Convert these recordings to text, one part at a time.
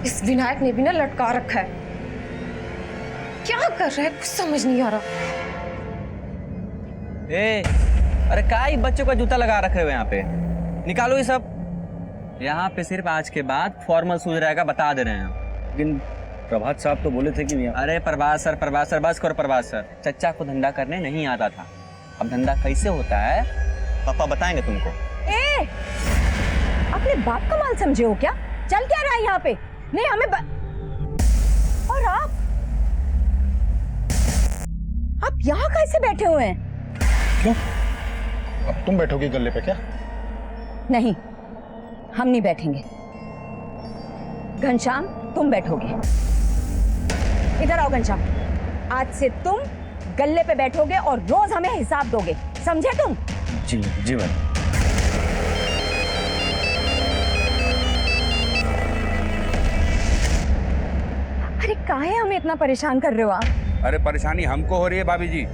इस विनायक ने भी ना लटका रखा है। क्या कर रहा है कुछ समझ नहीं आ रहा। अरे काय बच्चों का जूता लगा रखे हुए यहाँ पे, निकालो ये सब। यहाँ पे सिर्फ आज के बाद फॉर्मल शूज रहेगा, बता दे रहे हैं। लेकिन प्रभात साहब तो बोले थे कि नहीं। अरे प्रभात सर बस करो प्रभात सर। चच्चा को धंधा करने नहीं आता था, अब धंधा कैसे होता है पापा बताएंगे तुमको। अपने बाप का माल समझे हो क्या? चल क्या रहा है यहाँ पे? नहीं हमें और आप यहाँ कैसे बैठे हुए हैं? क्यों? अब तुम बैठोगी गल्ले पे क्या? नहीं, हम नहीं बैठेंगे। घनश्याम तुम बैठोगे। इधर आओ घनश्याम, आज से तुम गल्ले पे बैठोगे और रोज हमें हिसाब दोगे, समझे तुम? जी जी मैम। अरे काहे हमें इतना परेशान कर रहे हो आप? अरे परेशानी हमको हो रही है भाभी जी।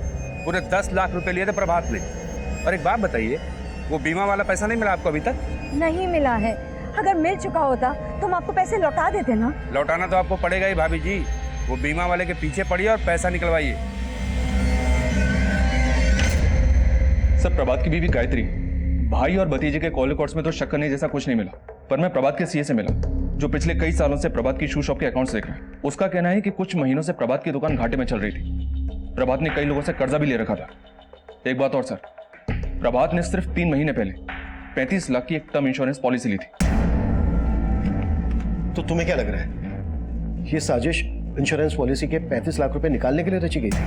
पूरे 10 लाख रुपए लिए थे प्रभात ने। और एक बात बताइए, वो बीमा वाला पैसा नहीं मिला आपको अभी तक? नहीं मिला है। अगर मिल चुका होता तो हम आपको पैसे लौटा देते ना। लौटाना तो आपको पड़ेगा ही भाभी जी। वो बीमा वाले के पीछे पड़िए और पैसा निकलवाइए। सर, प्रभात की बीवी गायत्री, भाई और भतीजे के कॉल रिकॉर्ड्स में तो शक करने जैसा कुछ नहीं मिला, पर मैं प्रभात के सीए से मिला जो पिछले कई सालों से प्रभात की शू शॉप के अकाउंट्स देख रहे हैं। उसका कहना है कि कुछ महीनों से प्रभात की दुकान घाटे में चल रही थी। प्रभात ने कई लोगों से कर्जा भी ले रखा था। एक बात और सर, प्रभात ने सिर्फ 3 महीने पहले 35 लाख की एक टर्म इंश्योरेंस पॉलिसी ली थी। तो तुम्हें क्या लग रहा है, ये साजिश इंश्योरेंस पॉलिसी के 35 लाख रुपए निकालने के लिए रची गई थी?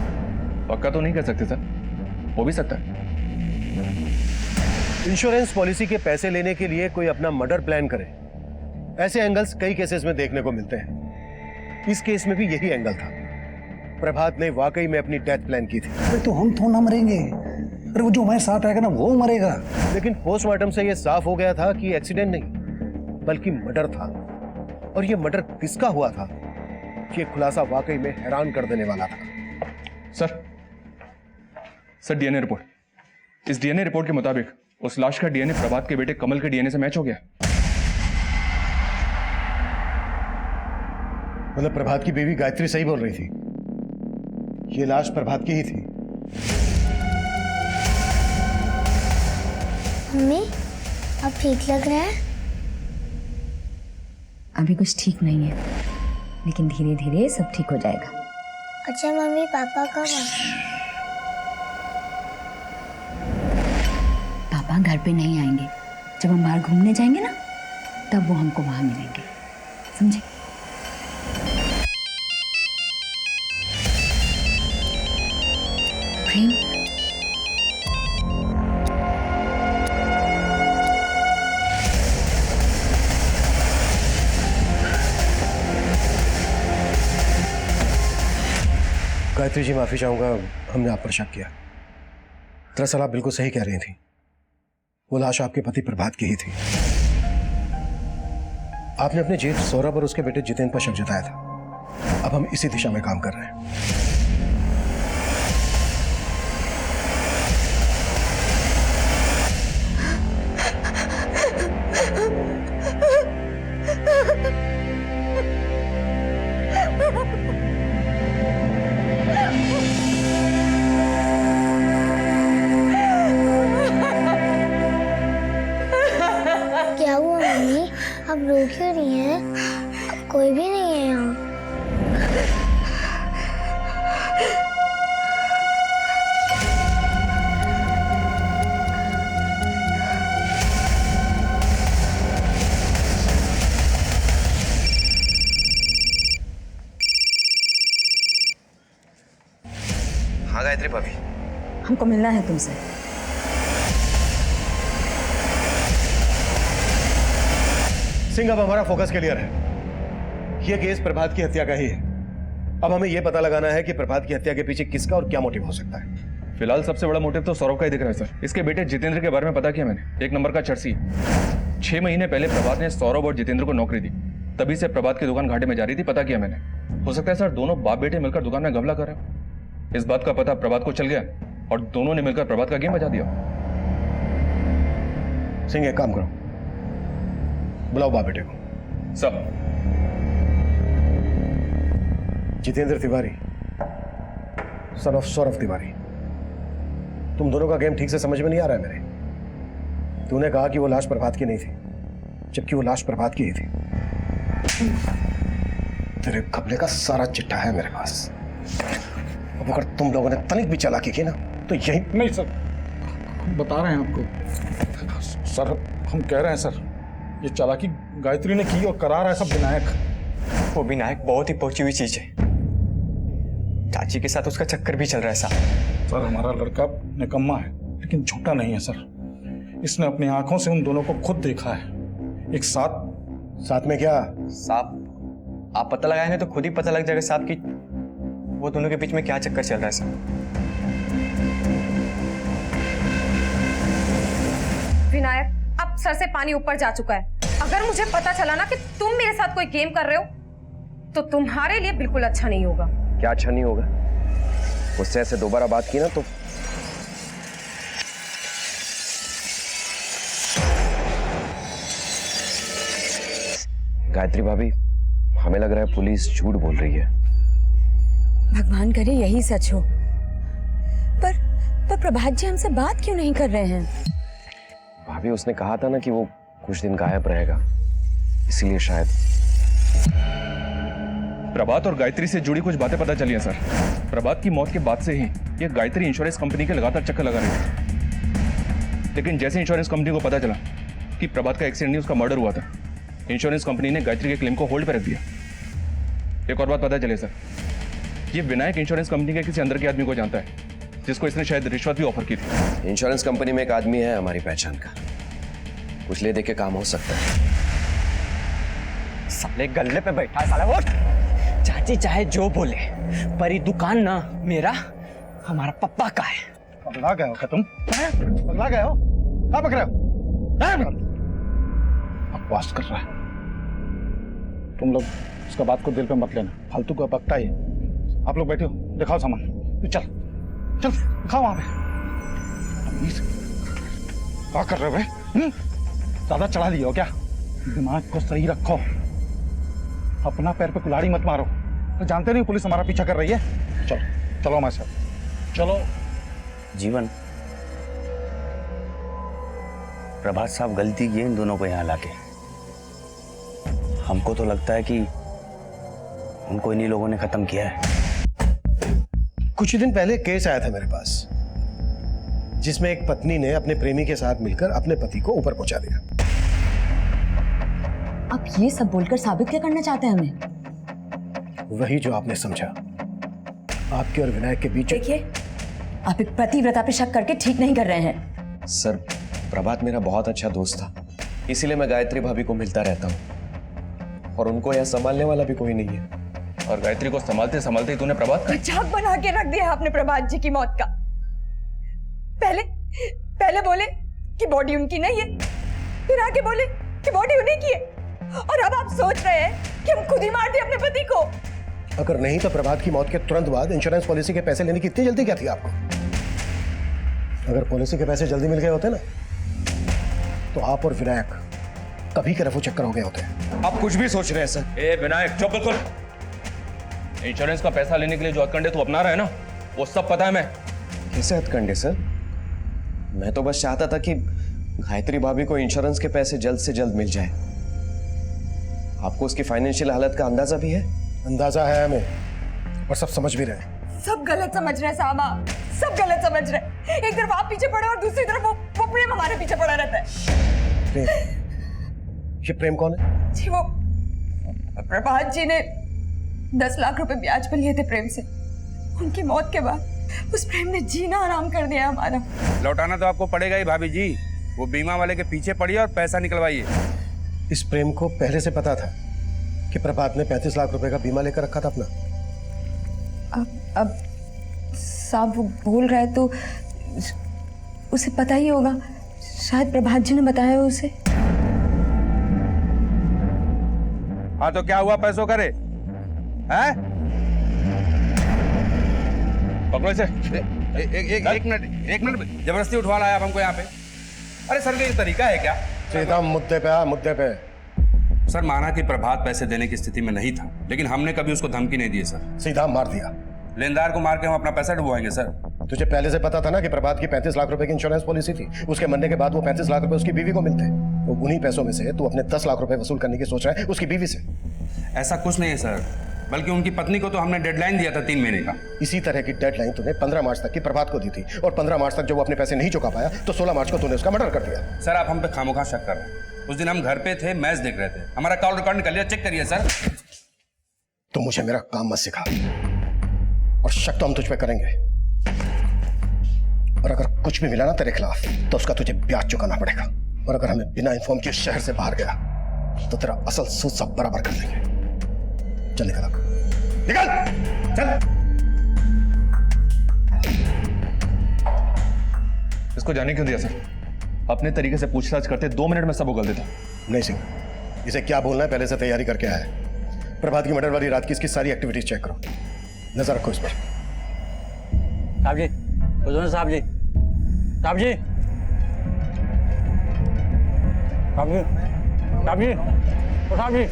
पक्का तो नहीं कर सकते सर, हो भी सकता है। इंश्योरेंस पॉलिसी के पैसे लेने के लिए कोई अपना मर्डर प्लान करे, ऐसे एंगल्स कई केसेस में देखने को मिलते हैं। इस केस में भी यही एंगल था। प्रभात ने वाकई में अपनी डेथ प्लान की थी। अरे तो हम तो ना मरेंगे, अरे वो जो हमारे साथ आएगा ना वो मरेगा। लेकिन पोस्टमार्टम से यह साफ हो गया था कि एक्सीडेंट नहीं बल्कि मर्डर था। और यह मर्डर किसका हुआ था, यह खुलासा वाकई में हैरान कर देने वाला था। Sir DNA report. इस डीएनए रिपोर्ट के मुताबिक उस लाश का डीएनए प्रभात के बेटे कमल के डीएनए से मैच हो गया। मतलब प्रभात की बीवी गायत्री सही बोल रही थी, ये लाश प्रभात की ही थी। मम्मी, अब ठीक लग रहा है? अभी कुछ ठीक नहीं है, लेकिन धीरे धीरे सब ठीक हो जाएगा। अच्छा मम्मी, पापा कब आए? पापा घर पे नहीं आएंगे, जब हम बाहर घूमने जाएंगे ना तब वो हमको वहां मिलेंगे, समझे? प्रेम, गायत्री जी माफी चाहूंगा, हमने आप पर शक किया। दरअसल आप बिल्कुल सही कह रही थी, वो लाश आपके पति प्रभात की ही थी। आपने अपने जेठ सौरभ और उसके बेटे जितेंद्र पर शक जताया था। अब हम इसी दिशा में काम कर रहे हैं। क्या हुआ मम्मी, आप रो क्यों रही हैं? अब कोई भी नहीं है यहाँ। हाँ गायत्री भाभी, हमको मिलना है तुमसे। सिंह, अब हमारा फोकस क्लियर है। यह केस प्रभात की हत्या का ही है। अब हमें यह पता लगाना है कि प्रभात की हत्या के पीछे किसका और क्या मोटिव हो सकता है। फिलहाल सबसे बड़ा मोटिव तो सौरभ का ही दिख रहा है सर। इसके बेटे जितेंद्र के बारे में पता किया मैंने, एक नंबर का चर्सी। 6 महीने पहले प्रभात ने सौरभ और जितेंद्र को नौकरी दी, तभी से प्रभात की दुकान घाटे में जा रही थी, पता किया मैंने। हो सकता है सर दोनों बाप बेटे मिलकर दुकान में घपला कर रहे हो। इस बात का पता प्रभात को चल गया और दोनों ने मिलकर प्रभात का गेम बजा दिया। सिंह, एक काम करो, बुलाओ बाप बेटे को। सब जितेंद्र तिवारी, सन ऑफ सौरभ तिवारी। तुम दोनों का गेम ठीक से समझ में नहीं आ रहा है मेरे। तूने कहा कि वो लाश प्रभात की नहीं थी, जबकि वो लाश प्रभात की ही थी। तेरे कपड़े का सारा चिट्ठा है मेरे पास। अब अगर तुम लोगों ने तनिक भी चालाकी की ना तो यही। नहीं सर, हम बता रहे हैं आपको सर, हम कह रहे हैं सर, ये चालाकी गायत्री ने की और करा रहा है सब विनायक। वो विनायक बहुत ही पहुंची हुई चीज है। चाची के साथ उसका चक्कर भी चल रहा है साहब। सर हमारा लड़का निकम्मा है लेकिन झूठा नहीं है सर। इसने अपनी आंखों से उन दोनों को खुद देखा है, एक साथ में क्या? साहब आप पता लगाएंगे तो खुद ही पता लग जाएगा साहब कि वो दोनों के बीच में क्या चक्कर चल रहा है साहब। विनायक, अब सर से पानी ऊपर जा चुका है। अगर मुझे पता चला ना कि तुम मेरे साथ कोई गेम कर रहे हो तो तुम्हारे लिए बिल्कुल अच्छा नहीं होगा। क्या अच्छा नहीं होगा? उससे ऐसे दोबारा बात की ना तो गायत्री भाभी, हमें लग रहा है पुलिस झूठ बोल रही है। भगवान करे यही सच हो। पर प्रभात जी हमसे बात क्यों नहीं कर रहे हैं? भाभी, उसने कहा था ना कि वो कुछ दिन गायब रहेगा, इसीलिए शायद। प्रभात और गायत्री से जुड़ी कुछ बातें पता चली हैं सर। प्रभात की मौत के बाद से ही ये गायत्री इंश्योरेंस कंपनी के लगातार चक्कर लगा रही थी। लेकिन जैसे इंश्योरेंस कंपनी को पता चला कि प्रभात का एक्सीडेंट नहीं उसका मर्डर हुआ था, इंश्योरेंस कंपनी ने गायत्री के क्लेम को होल्ड पर रख दिया। एक और बात पता चले सर, ये विनायक इंश्योरेंस कंपनी के किसी अंदर के आदमी को जानता है जिसको इसने शायद रिश्वत भी ऑफर की थी। इंश्योरेंस कंपनी में एक आदमी है हमारी पहचान का, कुछ ले दे के काम हो सकता है। साले गल्ले पे बैठा है साला वो। चाची चाहे जो बोले पर ये दुकान ना मेरा हमारा पप्पा का है। पगला गए हो क्या तुम? पगला गए हो? क्या पकड़े हो? बकवास कर रहा है। तुम लोग उसका बात को दिल पे मत लेना, फालतू का बकता ही। आप लोग बैठे हो, दिखाओ सामान। चल चल दिखाओ वहां पे। क्या कर रहे हो? ज्यादा चढ़ा दिए हो क्या? दिमाग को सही रखो, अपना पैर पे कुल्हाड़ी मत मारो। तो जानते नहीं पुलिस हमारा पीछा कर रही है। चलो चलो हमारे साथ चलो। जीवन, प्रभात साहब गलती की इन दोनों को यहाँ लाके। हमको तो लगता है कि उनको इन्हीं लोगों ने खत्म किया है। कुछ ही दिन पहले केस आया था मेरे पास, जिसमें एक पत्नी ने अपने प्रेमी के साथ मिलकर अपने पति को ऊपर पहुंचा दिया। आप ये सब बोलकर साबित क्या करना चाहते हैं हमें? वही जो आपने समझा, आपके और विनायक के बीच। देखिए, आप एक पतिव्रता पे शक करके ठीक नहीं कर रहे हैं। सर, प्रभात मेरा बहुत अच्छा दोस्त था, इसीलिए मैं गायत्री भाभी को मिलता रहता हूँ, और उनको यहाँ संभालने वाला भी कोई नहीं है। और गायत्री को संभालते संभालते ही तूने प्रभात मजाक बना के रख दिया आपने प्रभात जी की मौत का। पहले बोले कि बॉडी उनकी नहीं है, फिर आके बोले कि बॉडी उन्हीं की है, और अब आप सोच रहे हैं कि हम खुद ही मार दिए अपने पति को। अगर नहीं तो प्रभात की मौत के तुरंत बाद इंश्योरेंस पॉलिसी के पैसे लेने की इतनी जल्दी क्या थी आपको? अगर पॉलिसी के पैसे जल्दी मिल गए होते ना तो आप और विनायक कभी के रफू चक्कर हो गए होते। आप कुछ भी सोच रहे हैं सर। ए विनायक, चुप बिल्कुल। इंश्योरेंस का पैसा लेने के लिए जो हथकंडे तू अपना रहा है ना, वो सब पता है मैं। कैसे हथकंडे सर? मैं तो बस चाहता था कि गायत्री भाभी को इंश्योरेंस के पैसे जल्द से जल्द मिल जाए। आपको उसकी फाइनेंशियल हालत का अंदाजा भी है? अंदाजा है हमें, और सब समझ भी रहे हैं। सब गलत समझ रहे हैं साहब, आप सब गलत समझ रहे हैं। एक तरफ आप पीछे पड़े और दूसरी तरफ वो प्रेम हमारे पीछे पड़ा रहता है। प्रेम? ये प्रेम कौन है? जी वो प्रभात जी ने 10 लाख रुपए ब्याज पर लिए थे प्रेम से। उनकी मौत के बाद उस प्रेम ने जीना आराम कर दिया हमारा। लौटाना तो आपको पड़ेगा ही भाभी जी। वो बीमा वाले के पीछे पड़िए और पैसा निकलवाइए। इस प्रेम को पहले से पता था कि प्रभात ने 35 लाख रुपए का बीमा लेकर रखा था अपना। अब साहब वो बोल रहा है तो उसे पता ही होगा। शायद प्रभात जी ने बताया उसे। हाँ तो क्या हुआ पैसों करे? हैं? पकड़ो इसे। एक मिनट, जबरदस्ती उठवा लाया आप हमको यहाँ पे। अरे सर, ये तरीका है क्या? सीधा मुद्दे पे आ, मुद्दे पे। सर माना कि प्रभात पैसे देने की स्थिति में नहीं था, लेकिन हमने कभी उसको धमकी नहीं दी सर। सीधा मार दिया। लेनदार को मार के हम अपना पैसा डुबवाएंगे सर। तुझे पहले से पता था ना कि प्रभात की 35 लाख रुपए की इंश्योरेंस पॉलिसी थी। उसके मरने के बाद वो 35 लाख रुपए उसकी बीवी को मिलते। तो उन्हीं पैसों में से तू अपने 10 लाख रुपए वसूल करने की सोच रहा है उसकी बीवी से। ऐसा कुछ नहीं है सर, बल्कि उनकी पत्नी को तो हमने डेडलाइन दिया था 3 महीने का। इसी तरह की डेडलाइन तूने 15 मार्च तक की प्रभात को दी थी, और 15 मार्च तक जब वो अपने पैसे नहीं चुका पाया तो 16 मार्च को तूने उसका मर्डर कर दिया। सर आप हम पे खामोखा शक कर रहे हैं। उस दिन हम घर पे थे, मैच देख रहे थे, हमारा कॉल रिकॉर्ड निकल लिया, चेक करिए सर। तो मुझे मेरा काम मत सिखा, और शक तो हम तुझ पे करेंगे, और अगर कुछ भी मिला ना तेरे खिलाफ तो उसका तुझे ब्याज चुकाना पड़ेगा। और अगर हमें बिना इन्फॉर्म किए शहर से बाहर गया तो तेरा असल सूद सब बराबर कर देंगे। चल निकल, निकल चल। इसको जाने क्यों दिया सर? अपने तरीके से पूछताछ करते 2 मिनट में सब उगल देता। नहीं सिंह, इसे क्या बोलना है पहले से तैयारी करके आया है। प्रभात की मर्डर वाली रात की इसकी सारी एक्टिविटीज चेक करो, नजर रखो इस पर। साहब जी, साहब जी, साहब जी, साहब जी, साहब जी, साहब जी।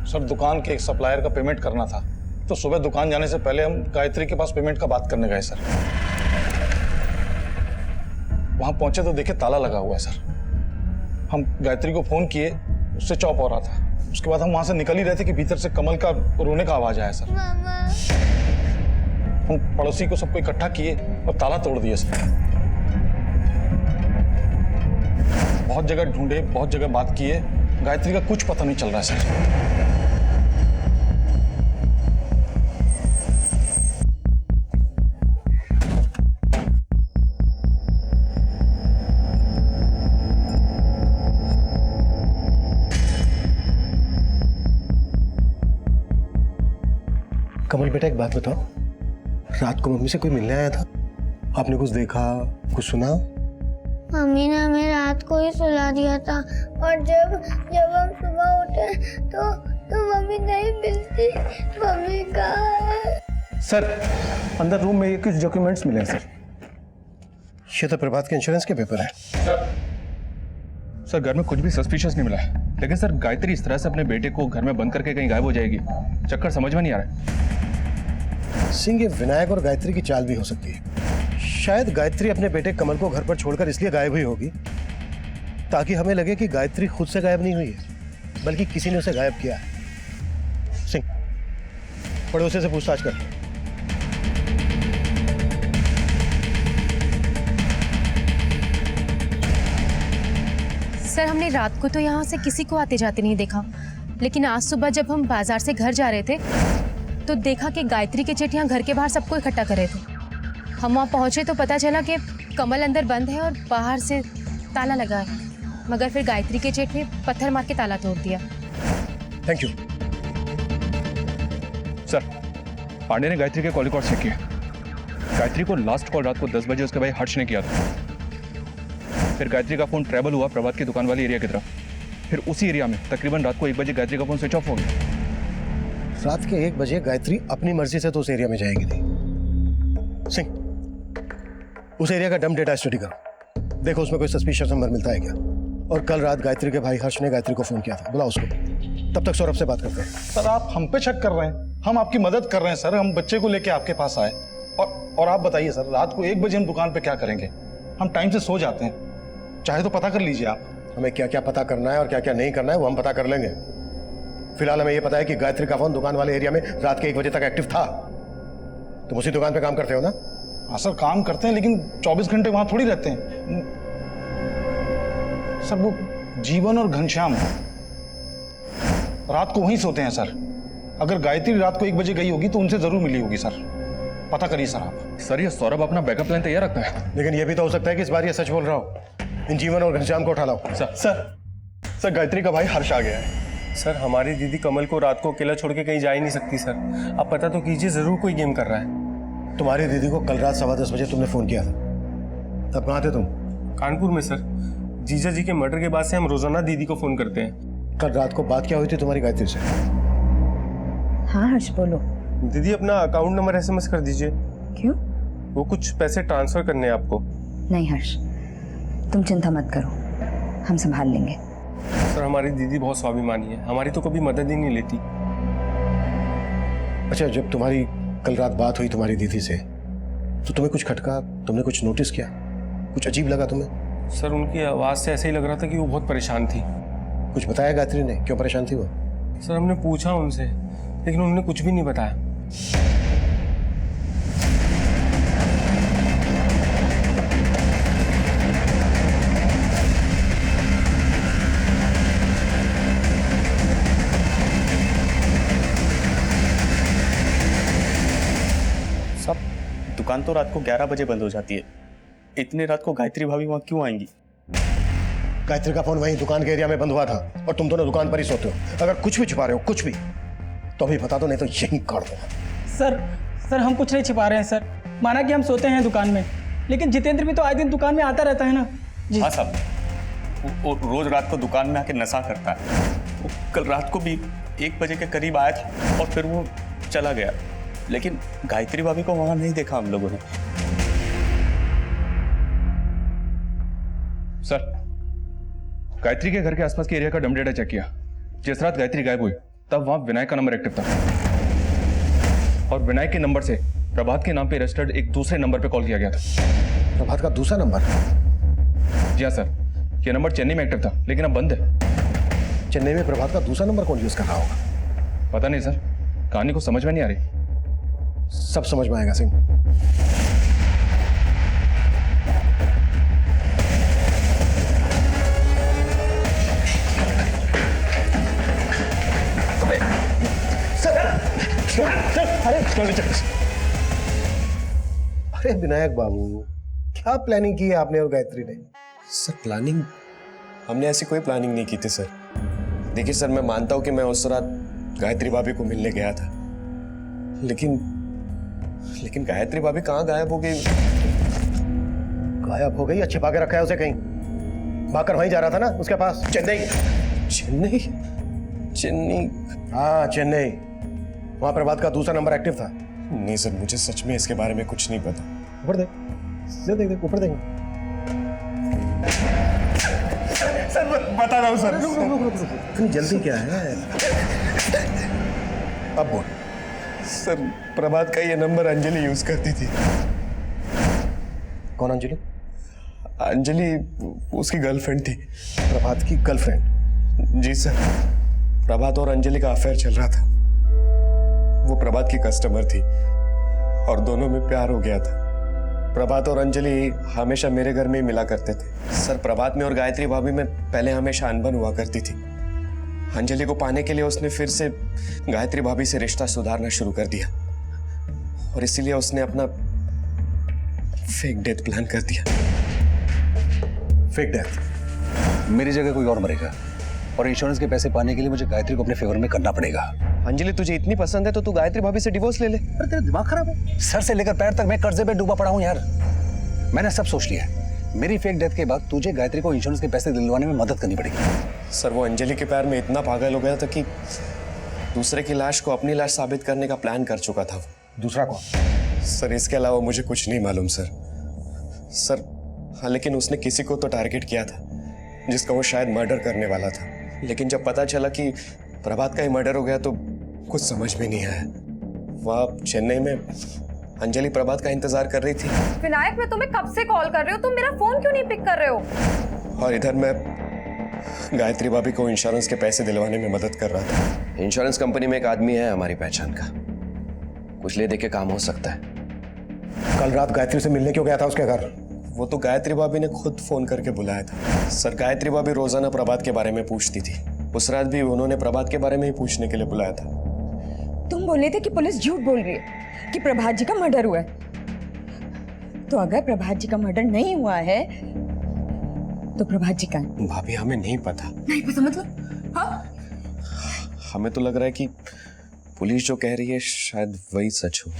सर दुकान के एक सप्लायर का पेमेंट करना था, तो सुबह दुकान जाने से पहले हम गायत्री के पास पेमेंट का बात करने गए सर। वहां पहुंचे तो देखे ताला लगा हुआ है सर। हम गायत्री को फोन किए, उससे चौप हो रहा था। उसके बाद हम वहां से निकल ही रहे थे कि भीतर से कमल का रोने का आवाज आया सर। हम पड़ोसी को सबको इकट्ठा किए और ताला तोड़ दिए सर। बहुत जगह ढूंढे, बहुत जगह बात किए, गायत्री का कुछ पता नहीं चल रहा है सर। कमल बेटा एक बात बताओ, रात को मम्मी से कोई मिलने आया था? आपने कुछ देखा, कुछ सुना? मम्मी ने हमें रात को ही सुला दिया था, और जब हम सुबह उठे तो मम्मी नहीं मिलती। मम्मी कहाँ है? सर अंदर रूम में ये कुछ डॉक्यूमेंट्स मिले हैं सर। ये तो प्रभात के इंश्योरेंस के पेपर है। सर घर में कुछ भी सस्पिशियस नहीं मिला है, लेकिन सर गायत्री इस तरह से अपने बेटे को घर में बंद करके कहीं गायब हो जाएगी, चक्कर समझ में नहीं आ रहा है। सिंह, ये विनायक और गायत्री की चाल भी हो सकती है। शायद गायत्री अपने बेटे कमल को घर पर छोड़कर इसलिए गायब हुई होगी ताकि हमें लगे कि गायत्री खुद से गायब नहीं हुई है, बल्कि किसी ने उसे गायब किया है। सिंह, पड़ोसी से पूछताछ कर। सर हमने रात को तो यहाँ से किसी को आते जाते नहीं देखा, लेकिन आज सुबह जब हम बाजार से घर जा रहे थे तो देखा कि गायत्री के जेठ यहाँ घर के बाहर सबको इकट्ठा कर रहे थे। हम वहाँ पहुँचे तो पता चला कि कमल अंदर बंद है और बाहर से ताला लगा है, मगर फिर गायत्री के जेठ ने पत्थर मार के ताला तोड़ दिया। Thank you sir. पांडे ने गायत्री के कॉल रिकॉर्ड चेक किया। गायत्री को लास्ट कॉल रात को 10 बजे उसके भाई हर्ष ने किया था। फिर गायत्री का फोन ट्रैवल हुआ प्रभात की दुकान वाली एरिया की तरफ। फिर उसी एरिया में तकरीबन रात को 1 बजे गायत्री का फोन स्विच ऑफ हो गया। रात के 1 बजे गायत्री अपनी मर्जी से तो उस एरिया में जाएगी नहीं। सिंह, उस एरिया का डंप डेटा स्टडी करो, देखो उसमें कोई सस्पिशियस नंबर मिलता है क्या। और कल रात गायत्री के भाई हर्ष ने गायत्री को फोन किया था, बुलाओ उसको। तब तक सौरभ से बात करते हैं। सर आप हम पे शक कर रहे हैं, हम आपकी मदद कर रहे हैं सर। हम बच्चे को लेके आपके पास आए, और आप बताइए सर, रात को 1 बजे हम दुकान पे क्या करेंगे? हम टाइम से सो जाते हैं, चाहे तो पता कर लीजिए आप। हमें क्या क्या पता करना है और क्या क्या नहीं करना है वो हम पता कर लेंगे। फिलहाल हमें ये पता है कि गायत्री का फोन दुकान वाले एरिया में रात के 1 बजे तक एक्टिव था। तुम उसी दुकान पे काम करते हो ना? हाँ सर काम करते हैं, लेकिन 24 घंटे वहां थोड़ी रहते हैं सर। वो जीवन और घनश्याम रात को वहीं सोते हैं सर। अगर गायत्री रात को 1 बजे गई होगी तो उनसे जरूर मिली होगी सर। पता करिए सर आप। सर ये सौरभ अपना बैकअप प्लान तैयार रखता है। लेकिन ये भी तो हो सकता है कि इस बार ये सच बोल रहा हो। इन जीवन और घनश्याम को उठा लाओ। सर गायत्री का भाई हर्ष आ गया है। सर हमारी दीदी कमल को रात को अकेला छोड़ के कहीं जा ही नहीं सकती सर। आप पता तो कीजिए, जरूर कोई गेम कर रहा है। तुम्हारी दीदी को कल रात 10:15 बजे तुमने फोन किया था, तब कहाँ थे तुम? कानपुर में सर। जीजा जी के मर्डर के बाद से हम रोजाना दीदी को फोन करते हैं। कल रात को बात क्या हुई थी तुम्हारी गायत्री से? हाँ हर्ष बोलो। दीदी अपना अकाउंट नंबर SMS कर दीजिए। क्यों? वो कुछ पैसे ट्रांसफर करने हैं आपको। नहीं हर्ष, तुम चिंता मत करो, हम संभाल लेंगे। सर हमारी दीदी बहुत स्वाभिमानी है, हमारी तो कभी मदद ही नहीं लेती। अच्छा, जब तुम्हारी कल रात बात हुई तुम्हारी दीदी से तो तुम्हें कुछ खटका, तुमने कुछ नोटिस किया, कुछ अजीब लगा तुम्हें? सर उनकी आवाज़ से ऐसे ही लग रहा था कि वो बहुत परेशान थी। कुछ बताया गायत्री ने क्यों परेशान थी वो? सर हमने पूछा उनसे, लेकिन उन्होंने कुछ भी नहीं बताया। सब दुकान तो रात को 11 बजे बंद हो जाती है। इतनी रात को गायत्री भाभी वहां क्यों आएंगी? गायत्री का फोन वहीं दुकान के एरिया में बंद हुआ था और तुम दोनों दुकान पर ही सोते हो। अगर कुछ भी छुपा रहे हो, कुछ भी, तो अभी बता दो, नहीं तो यहीं काट दो। सर हम कुछ नहीं छिपा रहे हैं सर। माना कि हम सोते हैं दुकान में, लेकिन जितेंद्र भी तो आए दिन दुकान में आता रहता है ना जी। हाँ साहब, वो रोज रात को दुकान में आके नशा करता है। वो कल रात को भी 1 बजे के करीब आया था और फिर वो चला गया, लेकिन गायत्री भाभी को वहां नहीं देखा हम लोगों ने। सर गायत्री के घर के आसपास के एरिया का डम डेटा चेक किया। जिस रात गायत्री गायब हुई तब वहां विनय का नंबर एक्टिव था और विनय के नंबर से प्रभात के नाम पे रजिस्टर्ड एक दूसरे नंबर पे कॉल किया गया था। प्रभात का दूसरा नंबर? जी हाँ सर, यह नंबर चेन्नई में एक्टिव था लेकिन अब बंद है। चेन्नई में प्रभात का दूसरा नंबर कौन यूज कर रहा होगा? पता नहीं सर, कहानी को समझ में नहीं आ रही। सब समझ में आएगा सिंह। अरे विनायक बाबू, क्या प्लानिंग की है आपने और गायत्री ने? Sir planning? हमने ऐसी कोई प्लानिंग नहीं की थी सर। देखिए सर, मैं मानता हूँ कि मैं उस रात गायत्री भाभी को मिलने गया था, लेकिन गायत्री भाभी कहाँ गायब हो गई? गायब हो गई या छिपा के रखा है उसे कहीं? भागकर वहीं जा रहा था ना उसके पास, चेन्नई। चेन्नई? चेन्नई? हाँ चेन्नई, वहां प्रभात का दूसरा नंबर एक्टिव था। नहीं सर, मुझे सच में इसके बारे में कुछ नहीं पता। ऊपर देख, देख ऊपर देंगे। सर बता रहा हूँ सर। इतनी जल्दी क्या है? अब बोल। सर प्रभात का ये नंबर अंजलि यूज करती थी। कौन अंजलि? अंजलि उसकी गर्लफ्रेंड थी। प्रभात की गर्लफ्रेंड? जी सर, प्रभात और अंजलि का अफेयर चल रहा था। वो प्रभात की कस्टमर थी और दोनों में प्यार हो गया था। प्रभात और अंजलि हमेशा मेरे घर में ही मिला करते थे। सर प्रभात में और गायत्री भाभी में पहले हमेशा अनबन हुआ करती थी। अंजलि को पाने के लिए उसने फिर से गायत्री भाभी से रिश्ता सुधारना शुरू कर दिया और इसीलिए उसने अपना फेक डेथ प्लान कर दिया। Fake death? मेरी जगह कोई और मरेगा और इंश्योरेंस के पैसे पाने के लिए मुझे गायत्री को अपने फेवर में करना पड़ेगा। अंजलि तुझे इतनी पसंद है तो तू गायत्री भाभी से डिवोर्स ले ले। अरे तेरा दिमाग खराब है? सर से लेकर पैर तक मैं कर्जे पे डूबा पड़ा हूं यार। मैंने सब सोच लिया है। मेरी फेक डेथ के बाद तुझे गायत्री को इंश्योरेंस के पैसे दिलवाने में मदद करनी पड़ेगी। सर वो अंजलि के प्यार में इतना पागल हो गया था कि दूसरे की लाश को अपनी लाश साबित करने का प्लान कर चुका था। दूसरा कौन? सर इसके अलावा मुझे कुछ नहीं मालूम सर। हाँ, लेकिन उसने किसी को तो टारगेट किया था जिसका वो शायद मर्डर करने वाला था। लेकिन जब पता चला कि प्रभात का ही मर्डर हो गया तो कुछ समझ में नहीं आया। वहाँ चेन्नई में अंजलि प्रभात का इंतजार कर रही थी। विनायक, मैं तुम्हें कब से कॉल कर रही हूँ, तुम मेरा फोन क्यों नहीं पिक कर रहे हो? और इधर मैं गायत्री भाभी को इंश्योरेंस के पैसे दिलवाने में मदद कर रहा था। इंश्योरेंस कंपनी में एक आदमी है हमारी पहचान का, कुछ ले दे के काम हो सकता है। कल रात गायत्री से मिलने क्यों गया था उसके घर? वो तो गायत्री भाभी ने खुद फोन करके बुलाया था। सर गायत्री भाभी रोजाना प्रभात के बारे में पूछती थी उस रात भी उन्होंने प्रभात के बारे में ही पूछने के लिए बुलाया था। तुम बोले थे कि पुलिस झूठ बोल रही है कि प्रभात जी का मर्डर हुआ है। तो अगर प्रभात जी का मर्डर नहीं हुआ है तो प्रभात जी का है। भाभी हमें नहीं पता। नहीं पता मतलब? हाँ? हमें तो लग रहा है कि पुलिस जो कह रही है शायद वही सच हो।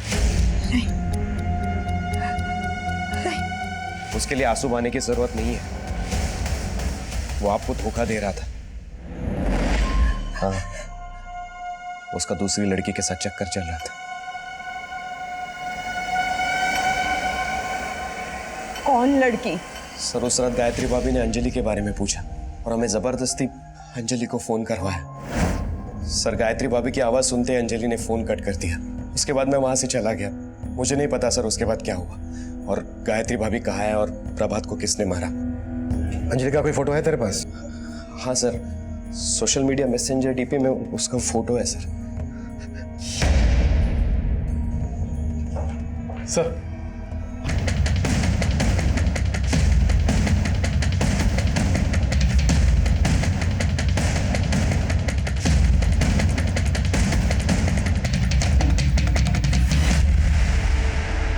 उसके लिए आंसू बहाने की जरूरत नहीं है। वो आपको धोखा दे रहा था। हाँ, उसका दूसरी लड़की के साथ चक्कर चल रहा था। कौन लड़की? सर उस रात गायत्री भाभी ने अंजलि के बारे में पूछा और हमें जबरदस्ती अंजलि को फोन करवाया। सर गायत्री भाभी की आवाज सुनते ही अंजलि ने फोन कट कर दिया। उसके बाद मैं वहां से चला गया। मुझे नहीं पता सर उसके बाद क्या हुआ और गायत्री भाभी कहाँ है और प्रभात को किसने मारा। अंजलि का कोई फोटो है तेरे पास? हाँ सर, सोशल मीडिया मैसेंजर डीपी में उसका फोटो है sir. Sir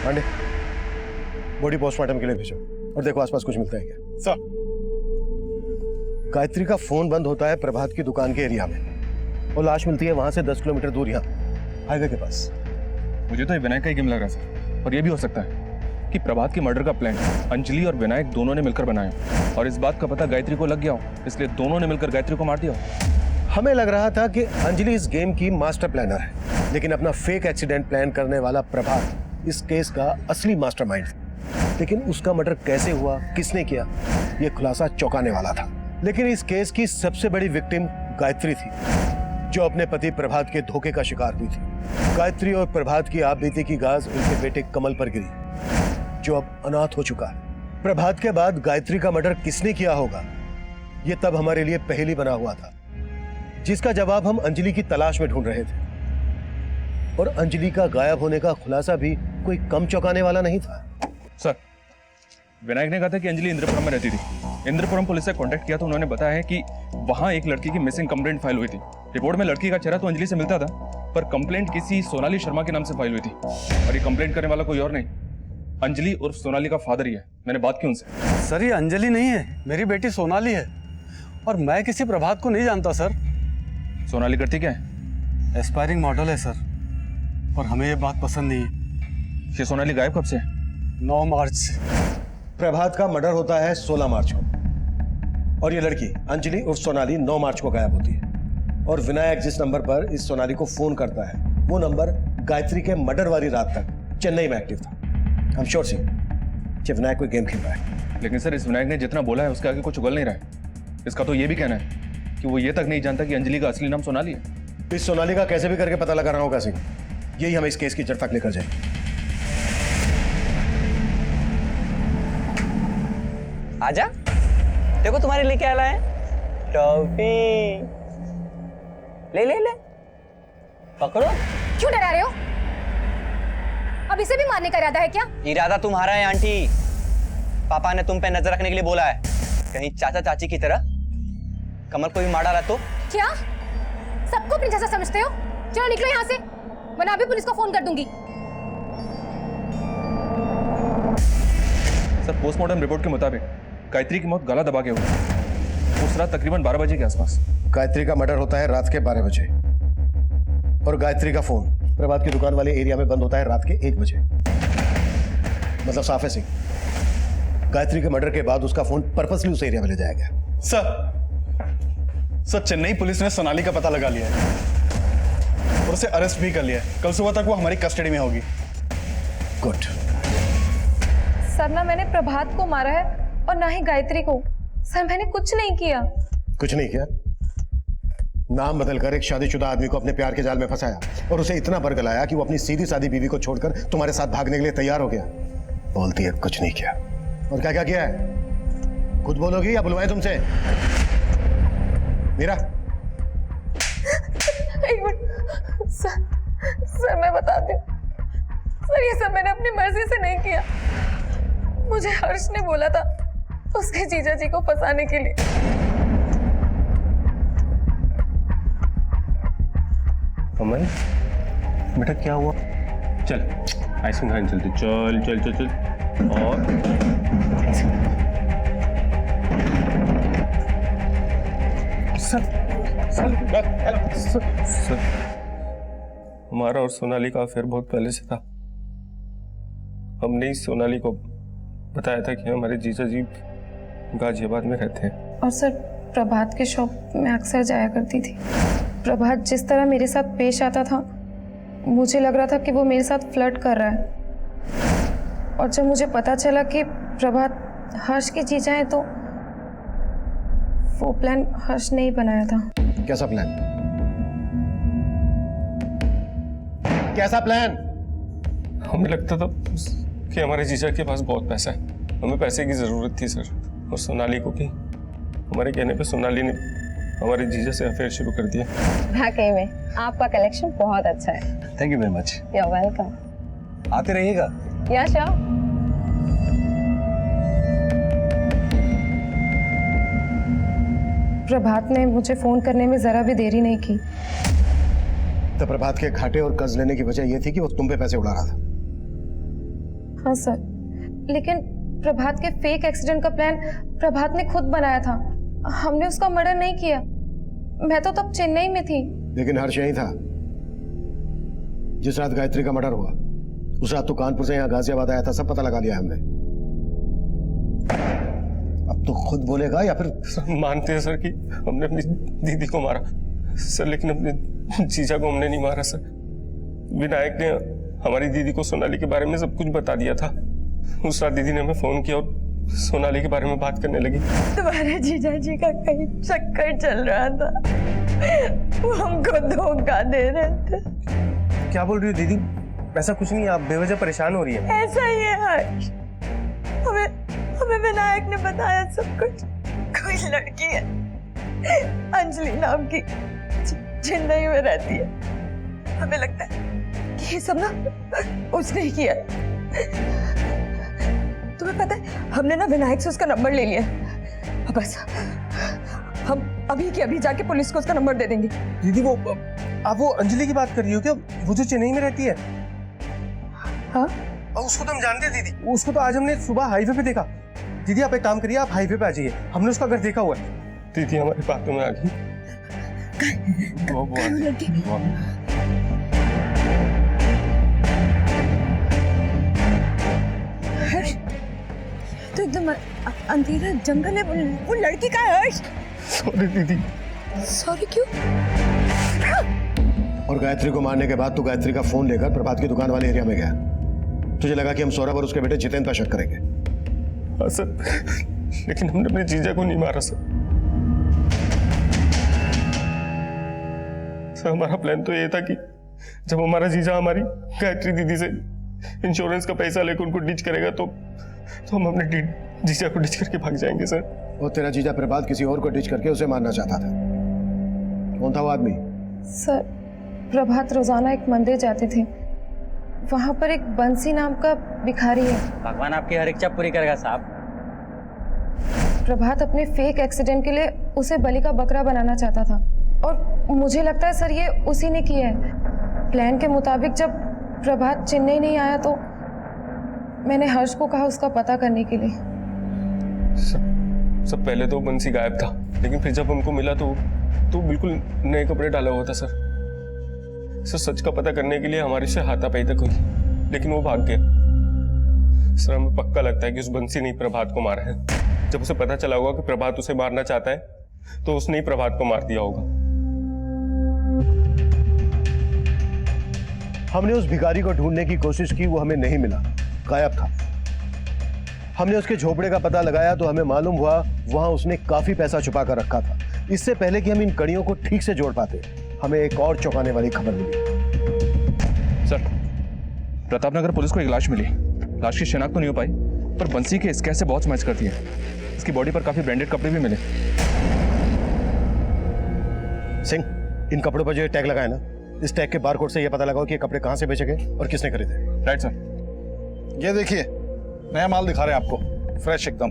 Pandey, body postmortem के लिए भेजो और देखो आसपास कुछ मिलता है क्या। सर गायत्री का फोन बंद होता है प्रभात की दुकान के एरिया में और लाश मिलती है वहां से 10 किलोमीटर दूर, यहाँ हाईवे के पास। मुझे तो ये विनायक का ही गेम लग रहा है सर, और ये भी हो सकता है कि प्रभात के मर्डर का प्लान अंजलि और विनायक दोनों ने मिलकर बनाया और इस बात का पता गायत्री को लग गया हो, इसलिए दोनों ने मिलकर गायत्री को मार दिया। हमें लग रहा था कि अंजलि इस गेम की मास्टर प्लानर है, लेकिन अपना फेक एक्सीडेंट प्लान करने वाला प्रभात इस केस का असली मास्टरमाइंड है। लेकिन उसका मर्डर कैसे हुआ, किसने किया, यह खुलासा चौंकाने वाला था। लेकिन इस केस की सबसे बड़ी विक्टिम गायत्री थी, जो अपने पति प्रभात के धोखे का शिकार हुई थी। गायत्री और प्रभात की आपबीती की गाज उनके बेटे कमल पर गिरी, जो अब अनाथ हो चुका है। प्रभात के बाद गायत्री का मर्डर किसने किया होगा, यह तब हमारे लिए पहेली बना हुआ था, जिसका जवाब हम अंजलि की तलाश में ढूंढ रहे थे। और अंजलि का गायब होने का खुलासा भी कोई कम चौंकाने वाला नहीं था। सर विनायक ने कहा था कि अंजलि इंद्रपुरम में रहती थी। इंद्रपुरम पुलिस से कांटेक्ट किया तो उन्होंने बताया है कि वहां एक लड़की की मिसिंग कंप्लेंट फाइल हुई थी। रिपोर्ट में लड़की का चेहरा तो अंजलि से मिलता था, पर कंप्लेंट किसी सोनाली शर्मा के नाम से फाइल हुई थी और ये कंप्लेंट करने वाला कोई और नहीं, अंजलि उर्फ सोनाली का फादर ही है। मैंने बात की उनसे। सर ये अंजलि नहीं है, मेरी बेटी सोनाली है और मैं किसी प्रभात को नहीं जानता सर। सोनाली करती क्या है? एस्पायरिंग मॉडल है सर, और हमें ये बात पसंद नहीं है। ये सोनाली गायब कब से है? 9 मार्च से। प्रभात का मर्डर होता है 16 मार्च को और ये लड़की अंजलि उर्फ सोनाली 9 मार्च को गायब होती है। और विनायक जिस नंबर पर इस सोनाली को फोन करता है, वो नंबर गायत्री के मर्डर वाली रात तक चेन्नई में एक्टिव था। हम श्योर सी कि विनायक कोई गेम खेल रहा है। लेकिन सर इस विनायक ने जितना बोला है उसके आगे कुछ उगल नहीं रहा है। इसका तो ये भी कहना है कि वो ये तक नहीं जानता कि अंजलि का असली नाम सोनाली है। इस सोनाली का कैसे भी करके पता लगाना होगा सिंह, यही हमें इस केस की जड़ तक लेकर जाए। आजा, देखो तुम्हारे लिए क्या लाए टॉफी। ले ले ले, पकड़ो। क्यों डरा रहे हो? अब इसे भी मारने का इरादा है क्या? इरादा तुम्हारा है आंटी, पापा ने तुम पे नजर रखने के लिए बोला है, कहीं चाचा चाची की तरह कमल को भी मार डाला तो। क्या सबको अपनी जैसा समझते हो? चलो निकलो यहाँ से, वरना अभी पुलिस को फोन कर दूंगी। सर पोस्टमार्टम रिपोर्ट के मुताबिक गायत्री की मौत गला दबा के हुई उस रात तकरीबन 12 बजे के आसपास। गायत्री का मर्डर होता है रात के 12 बजे और गायत्री का फोन प्रभात की दुकान वाले एरिया में बंद होता है रात के 1 बजे। मतलब साफ है सिंह, गायत्री के मर्डर के बाद उसका फोन पर्पसली उस एरिया में ले जाया गया। सर चेन्नई पुलिस ने सोनाली का पता लगा लिया है और उसे अरेस्ट भी कर लिया है। कल सुबह तक वो हमारी कस्टडी में होगी। गुड। सर ना मैंने प्रभात को मारा है और ना ही गायत्री को। सर मैंने कुछ नहीं किया। कुछ नहीं किया? नाम बदलकर एक शादीशुदा आदमी को अपने प्यार के जाल में फंसाया और उसे इतना बरगलाया कि वो अपनी सीधी सादी बीवी को छोड़कर तुम्हारे साथ भागने के लिए तैयार हो गया। बोलती है कुछ नहीं किया, और क्या क्या किया है? खुद बोलोगी या बुलवाएं तुमसे? मीरा। एक मिनट सर मैं बताती हूँ। सर ये सब मैंने अपनी मर्जी से नहीं किया, मुझे हर्ष ने बोला था उसके जीजा जी को फंसाने के लिए। अमन बेटा क्या हुआ? चल आइसक्रीम खाने चलते, चल चल चल चल। और सर हमारा और सोनाली का अफेयर बहुत पहले से था। हमने इस सोनाली को बताया था कि हमारे जीजा जी गाजियाबाद में रहते हैं। और सर प्रभात के शॉप में अक्सर जाया करती थी। प्रभात जिस तरह मेरे साथ पेश आता था, मुझे लग रहा था कि वो मेरे साथ फ्लर्ट कर रहा है। और जब मुझे पता चला कि प्रभात हर्ष की जीजा है, तो वो प्लान हर्ष ने ही बनाया था। कैसा प्लान? कैसा प्लान? हमें लगता था कि हमारे जीजा के पास बहुत पैसा है, हमें पैसे की जरूरत थी सर। और सोनाली को भी हमारे कहने पे सोनाली ने हमारे जीजा से अफेयर शुरू कर दिया। वाकई में आपका कलेक्शन बहुत अच्छा है। Thank you very much. You are welcome. आते रहिएगा। या श्योर। प्रभात ने मुझे फोन करने में जरा भी देरी नहीं की। तो प्रभात के घाटे और कर्ज लेने की वजह यह थी कि वो तुम पे पैसे उड़ा रहा था। हाँ सर, लेकिन प्रभात के फेक एक्सीडेंट का प्लान प्रभात ने खुद बनाया था। हमने उसका मर्डर नहीं किया। मैं तो तब चेन्नई में थी। लेकिन हर्ष यही था। जिस रात गायत्री का मर्डर हुआ उस रात तो कानपुर से यहाँ गाजियाबाद आया था, सब पता लगा लिया हमने। अब तो खुद बोलेगा या फिर? मानते हैं सर कि हमने अपनी दीदी को मारा सर, लेकिन अपने जीजा को हमने नहीं मारा सर। विनायक ने हमारी दीदी को सोनाली के बारे में सब कुछ बता दिया था। उस रात दीदी ने हमें फोन किया और सोनाली के बारे में बात करने लगी। तुम्हारे जीजा जी का कहीं चक्कर चल रहा था, वो हमको धोखा दे रहे थे। क्या बोल रही हो दीदी? ऐसा कुछ नहीं, आप बेवजह परेशान हो रही है। ऐसा ही है हर्ष। हमें विनायक ने बताया सब कुछ। कोई लड़की है अंजलि नाम की, चेन्नई में रहती है। हमें लगता है कि ये सब ना उसने ही किया। तुम्हें पता है हमने ना विनायक से उसका नंबर ले लिया। बस हम अभी के अभी जाके पुलिस को उसका नंबर दे देंगे। दीदी वो आप वो अंजलि की बात कर रही हो क्या? वो जो चेन्नई में रहती है? हाँ उसको तो हम जानते हैं दीदी। उसको तो आज हमने सुबह हाईवे पे देखा। दीदी आप एक काम करिए, आप हाईवे पे आ जाइए, हमने उसका घर देखा हुआ है। दीदी हमारी बातों में आ गई। हर्ष तो एकदम अंधेरा जंगल है। वो लड़की का है हर्ष। सॉरी दीदी। सॉरी क्यों? और गायत्री को मारने के बाद तू गायत्री का फोन लेकर प्रभात की दुकान वाले एरिया में गया। तुझे लगा कि हम सौरभ और उसके बेटे जितेंद्र पर शक करेंगे। हाँ सर, लेकिन हमने अपने जीजा को नहीं मारा सर। सर हमारा प्लान तो ये था कि जब हमारा जीजा हमारी गायत्री दीदी से इंश्योरेंस का पैसा लेकर उनको डिच करेगा तो हम अपने जीजा को डिच करके भाग जाएंगे सर। और तेरा जीजा प्रभात किसी और को डिच करके उसे मारना चाहता था। कौन था वो आदमी? सर प्रभात रोजाना एक मंदिर जाते थे। वहां पर एक बंसी नाम का भिखारी है। भगवान आपकी हर इच्छा पूरी करेगा साहब। प्रभात अपने फेक एक्सीडेंट के लिए उसे बलि का बकरा बनाना चाहता था और मुझे लगता है सर ये उसी ने किया है। प्लान के मुताबिक जब प्रभात चेन्नई नहीं आया तो मैंने हर्ष को कहा उसका पता करने के लिए। सब पहले तो बंसी गायब था, लेकिन फिर जब हमको मिला तो बिल्कुल नए कपड़े डाला हुआ था सर। सच का पता करने के लिए हमारे से हाथापाई तक हुई, लेकिन वो भाग गया। सर हमें पक्का लगता है कि उस बंसी ने ही प्रभात को मारा है। जब उसे पता चला होगा कि प्रभात उसे मारना चाहता है तो उसने ही प्रभात को मार दिया होगा। हमने उस भिखारी को ढूंढने की कोशिश की, वो हमें नहीं मिला, गायब था। हमने उसके झोपड़े का पता लगाया तो हमें मालूम हुआ वहां उसने काफी पैसा छुपा कर रखा था। इससे पहले कि हम इन कड़ियों को ठीक से जोड़ पाते, हमें एक और चौंकाने वाली खबर मिली। सर प्रतापनगर पुलिस को एक लाश मिली। लाश की शिनाख्त तो नहीं हो पाई, पर बंसी के स्केच से बहुत मैच करती है। इसकी बॉडी पर काफी ब्रांडेड कपड़े भी मिले। सिंह, इन कपड़ों पर जो टैग लगा है ना, इस टैग के बारकोड से यह पता लगाओ कि ये कपड़े कहां से बेचे गए और किसने खरीदे। Right sir. ये देखिए नया माल दिखा रहे हैं आपको, फ्रेश एकदम।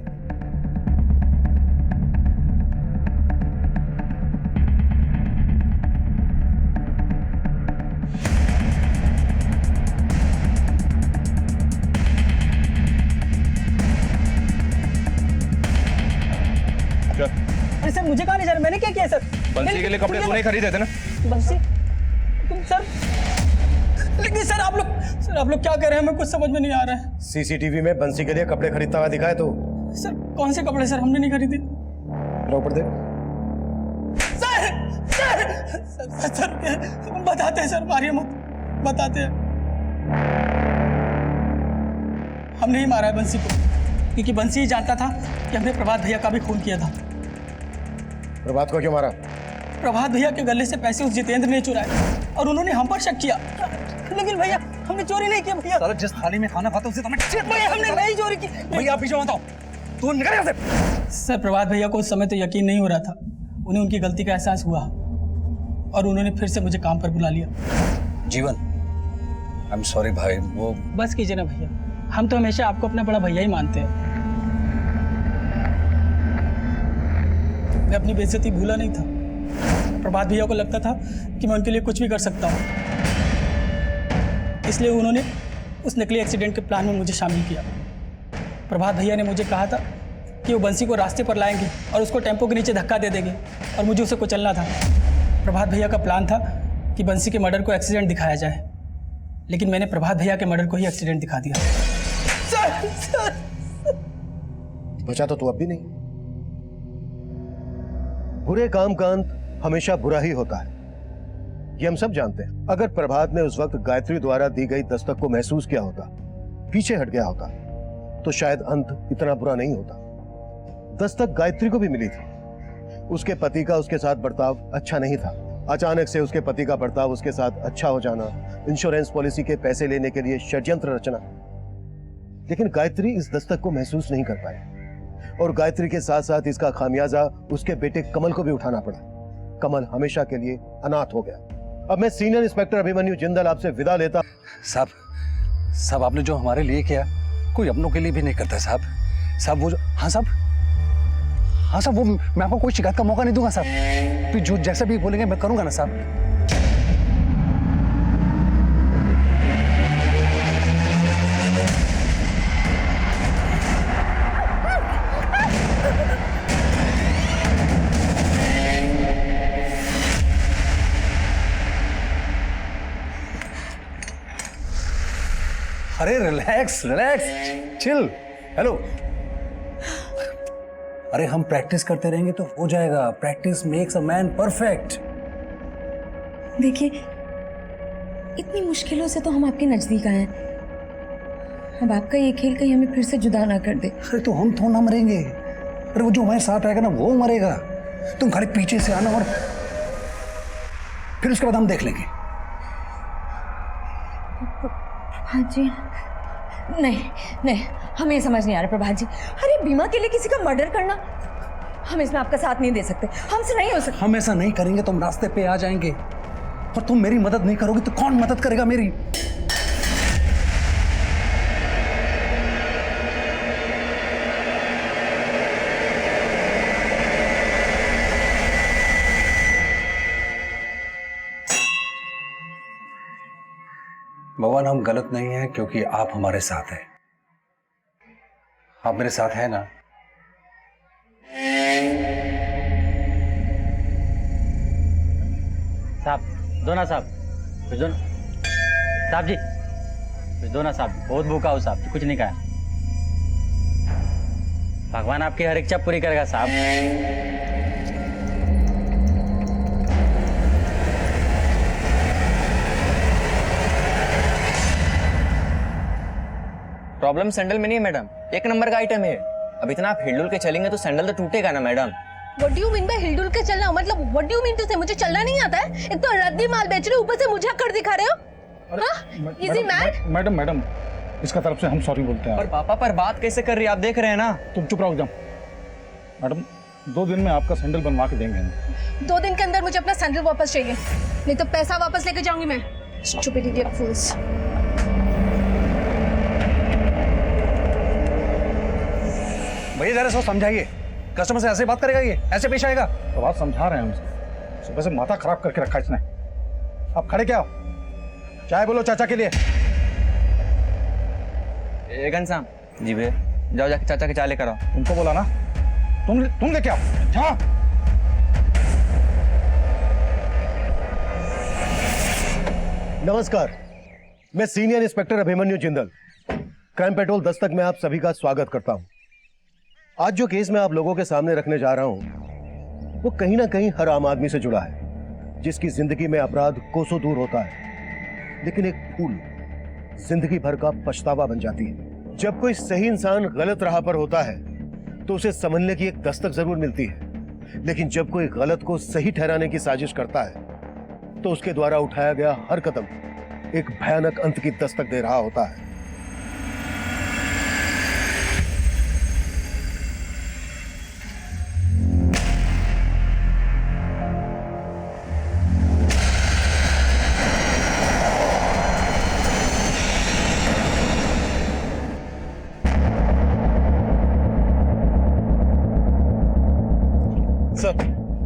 के लिए कपड़े तूने खरीदे थे ना? बंसी तुम सर, लेकिन सर आप लोग क्या कर रहे हैं, हमें कुछ समझ में नहीं आ रहा है। सीसीटीवी में बंसी के लिए कपड़े खरीदता हुआ दिखा है तो? सर कौन से कपड़े सर, हमने नहीं खरीदे। ऊपर देख। सर सर सर सर बताते हैं सर, मारिए मत, बताते हैं। हमने ही मारा है बंसी को, क्योंकि बंसी ही जानता था कि हमने प्रभात भैया का भी खून किया था। प्रभात को क्यों मारा? प्रभात भैया के गले से पैसे उस जितेंद्र ने चुराए और उन्होंने हम पर शक किया, लेकिन भैया हमने चोरी नहीं किया। भैया साला जिस थाली में खाना खाता उसे तो भैया हमने नहीं चोरी की। भैया आप पीछे मत आओ, तू निकल यहाँ से। सर प्रभात भैया को उस समय तो यकीन नहीं हो रहा था, उन्हें उनकी गलती का एहसास हुआ और उन्होंने फिर से मुझे काम पर बुला लिया। जीवन, आई एम सॉरी भाई, वो बस कीजिए ना भैया, हम तो हमेशा आपको अपना बड़ा भैया ही मानते हैं। मैं अपनी बेइज्जती भूला नहीं था। प्रभात भैया को लगता था कि मैं उनके लिए कुछ भी कर सकता हूँ, इसलिए उन्होंने उस नकली एक्सीडेंट के प्लान में मुझे शामिल किया। प्रभात भैया ने मुझे कहा था कि वो बंसी को रास्ते पर लाएंगे और उसको टेम्पो के नीचे धक्का दे देंगे और मुझे उसे कुचलना था। प्रभात भैया का प्लान था कि बंसी के मर्डर को एक्सीडेंट दिखाया जाए, लेकिन मैंने प्रभात भैया के मर्डर को ही एक्सीडेंट दिखा दिया। सर बचा तो तू अब भी नहीं। बुरे काम का अंत हमेशा बुरा ही होता है, ये हम सब जानते हैं। अगर प्रभात ने उस वक्त गायत्री द्वारा दी गई दस्तक को महसूस किया होता, पीछे हट गया होता, तो शायद अंत इतना बुरा नहीं होता। दस्तक गायत्री को भी मिली थी, उसके पति का उसके साथ बर्ताव अच्छा नहीं था। अचानक से उसके पति का बर्ताव उसके साथ अच्छा हो जाना, इंश्योरेंस पॉलिसी के पैसे लेने के लिए षड्यंत्र रचना, लेकिन गायत्री इस दस्तक को महसूस नहीं कर पाई और गायत्री के साथ साथ इसका खामियाजा उसके बेटे कमल को भी उठाना पड़ा। कमल हमेशा के लिए अनाथ हो गया। अब मैं सीनियर इंस्पेक्टर अभिमन्यु जिंदल आपसे विदा लेता। साहब आपने जो हमारे लिए किया कोई अपनों के लिए भी नहीं करता साहब। वो हाँ साहब वो मैं आपको कोई शिकायत का मौका नहीं दूंगा साहब। फिर जो जैसा भी बोलेंगे मैं करूंगा ना साहब। अरे रिलैक्स चिल। हेलो, अरे हम प्रैक्टिस करते रहेंगे तो हो जाएगा। Practice makes a man perfect. देखिए, इतनी मुश्किलों से तो हम आपके नजदीक आए हैं। अब आपका ये खेल कहीं हमें फिर से जुदा ना कर दे। अरे तो हम थोड़ा ना मरेंगे। अरे वो जो हमारे साथ आएगा ना वो मरेगा। तुम खाली पीछे से आना और फिर उसके बाद हम देख लेंगे। प्रभात जी, नहीं हमें ये समझ नहीं आ रहा प्रभात जी। अरे बीमा के लिए किसी का मर्डर करना, हम इसमें आपका साथ नहीं दे सकते, हमसे नहीं हो सकता। हम ऐसा नहीं करेंगे तो हम रास्ते पे आ जाएंगे और तुम मेरी मदद नहीं करोगे तो कौन मदद करेगा मेरी? भगवान, हम गलत नहीं हैं क्योंकि आप हमारे साथ हैं। आप मेरे साथ हैं ना? साहब दो ना साहब, कुछ दो ना साहब जी, कुछ दो ना साहब। बहुत भूखा हो साहब, कुछ नहीं खाया। भगवान आपकी हर इच्छा पूरी करेगा साहब। प्रॉब्लम सैंडल में नहीं है मैडम, एक नंबर का आइटम है। अब इतना आप हिलडुल के चलेंगे तो सैंडल तो टूटेगा ना madam. What do you mean by हिलडुल के चलना? मतलब what do you mean to say मुझे चलना नहीं आता है? एक तो रद्दी माल बेच रहे हो, ऊपर से मुझे अकड़ दिखा रहे हो। हाँ? Is he mad? मैडम इसका तरफ से हम सॉरी बोलते हैं। और पापा पर बात कैसे कर रही है आप देख रहे हैं ना। तुम चुप रहो एकदम। मैडम 2 दिन में आपका सैंडल बनवा के देंगे। 2 दिन के अंदर मुझे अपना सैंडल वापस चाहिए, नहीं तो पैसा वापस लेके जाऊंगी मैं। Stupid idiot fools। भैया जरा सो समझाइए, कस्टमर से ऐसे बात करेगा ये? ऐसे पेश आएगा? तो बात समझा रहे हैं हम। सुबह से माथा खराब करके रखा इसने। आप खड़े क्या हो? चाय बोलो चाचा के लिए। घनश्याम जी भैया, जाओ जाके चाचा के चाय लेकर आओ। तुमको बोला ना, तुम लेके आओ। हाँ नमस्कार, मैं senior inspector Abhimanyu Jindal, crime petrol Dastak में आप सभी का स्वागत करता हूं। आज जो केस मैं आप लोगों के सामने रखने जा रहा हूं वो कहीं ना कहीं हर आम आदमी से जुड़ा है, जिसकी जिंदगी में अपराध कोसों दूर होता है, लेकिन एक भूल जिंदगी भर का पछतावा बन जाती है। जब कोई सही इंसान गलत राह पर होता है तो उसे समझने की एक दस्तक जरूर मिलती है, लेकिन जब कोई गलत को सही ठहराने की साजिश करता है तो उसके द्वारा उठाया गया हर कदम एक भयानक अंत की दस्तक दे रहा होता है।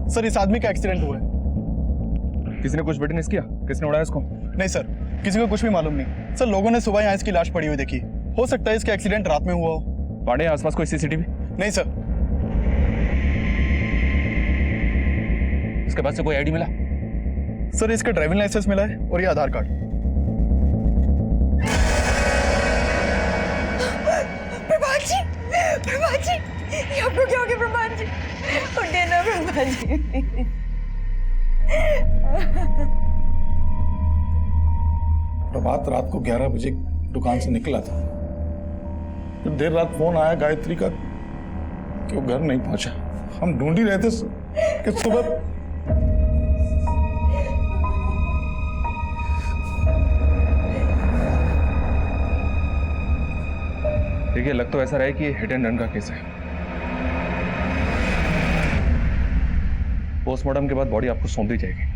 सर इस आदमी का एक्सीडेंट हुआ है। किसी ने कुछ विटनेस किया? किसने उड़ाया इसको? नहीं सर, किसी को कुछ भी मालूम नहीं। सर लोगों ने सुबह यहाँ इसकी लाश पड़ी हुई देखी। हो सकता है इसका एक्सीडेंट रात में हुआ हो। पांडे, आसपास कोई सीसीटीवी? नहीं सर। इसके पास से कोई आईडी मिला? सर इसका ड्राइविंग लाइसेंस मिला है और ये आधार कार्ड। प्रभात जी, प्रभात जी, ये आपको क्या हो गया प्रभात जी? उठिए ना प्रभात जी। प्रभात रात को 11 बजे दुकान से निकला था। फिर देर रात फोन आया गायत्री का कि वो घर नहीं पहुंचा। हम ढूंढ ही रहे थे कि सुबह देखिए, लग तो ऐसा रहा है कि हिट एंड रन का केस है। पोस्टमार्टम के बाद बॉडी आपको सौंप दी जाएगी।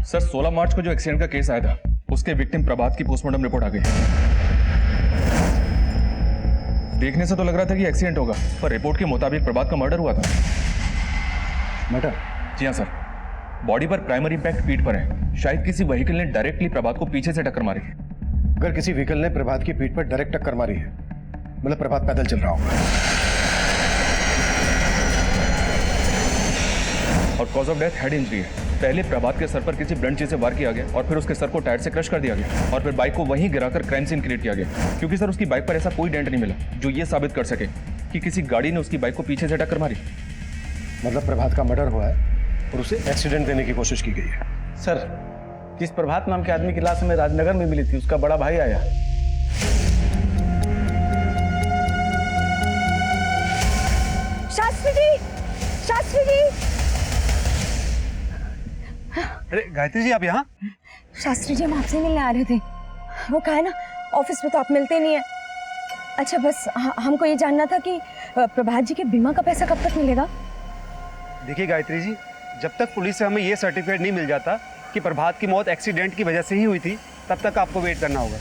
सर 16 मार्च को जो एक्सीडेंट का केस आया था उसके विक्टिम प्रभात की पोस्टमार्टम रिपोर्ट आ गई। देखने से तो लग रहा था कि एक्सीडेंट होगा, पर रिपोर्ट के मुताबिक प्रभात का मर्डर हुआ था। मर्डर? जी हाँ सर। बॉडी पर प्राइमरी इंपैक्ट पीठ पर है। शायद किसी व्हीकल ने डायरेक्टली प्रभात को पीछे से टक्कर मारी। अगर किसी व्हीकल ने प्रभात की पीठ पर डायरेक्ट टक्कर मारी है, मतलब प्रभात पैदल चल रहा होगा। और cause of death head injury है। पहले प्रभात के सर पर किसी ब्लंट चीज से वार किया गया और फिर उसके सर को टायर से क्रश कर दिया गया और फिर बाइक को वहीं गिराकर क्राइम सीन क्रिएट किया गया, क्योंकि सर उसकी बाइक पर ऐसा कोई डेंट नहीं मिला जो ये साबित कर सके कि किसी गाड़ी ने उसकी बाइक को पीछे से टक्कर मारी। मतलब प्रभात का मर्डर हुआ है और उसे एक्सीडेंट देने की कोशिश की गई है। सर, जिस प्रभात नाम के आदमी की लाश हमें राजनगर में मिली थी, उसका बड़ा भाई आया। शास्त्री जी, शास्त्री जी। अरे गायत्री जी, आप यहाँ? शास्त्री जी, हम आपसे मिलने आ रहे थे। वो कहा है ना, ऑफिस में तो आप मिलते नहीं है। अच्छा, बस हमको ये जानना था कि प्रभात जी के बीमा का पैसा कब तक मिलेगा? देखिए गायत्री जी, जब तक पुलिस से हमें ये सर्टिफिकेट नहीं मिल जाता कि प्रभात की मौत एक्सीडेंट की वजह से ही हुई थी, तब तक आपको वेट करना होगा।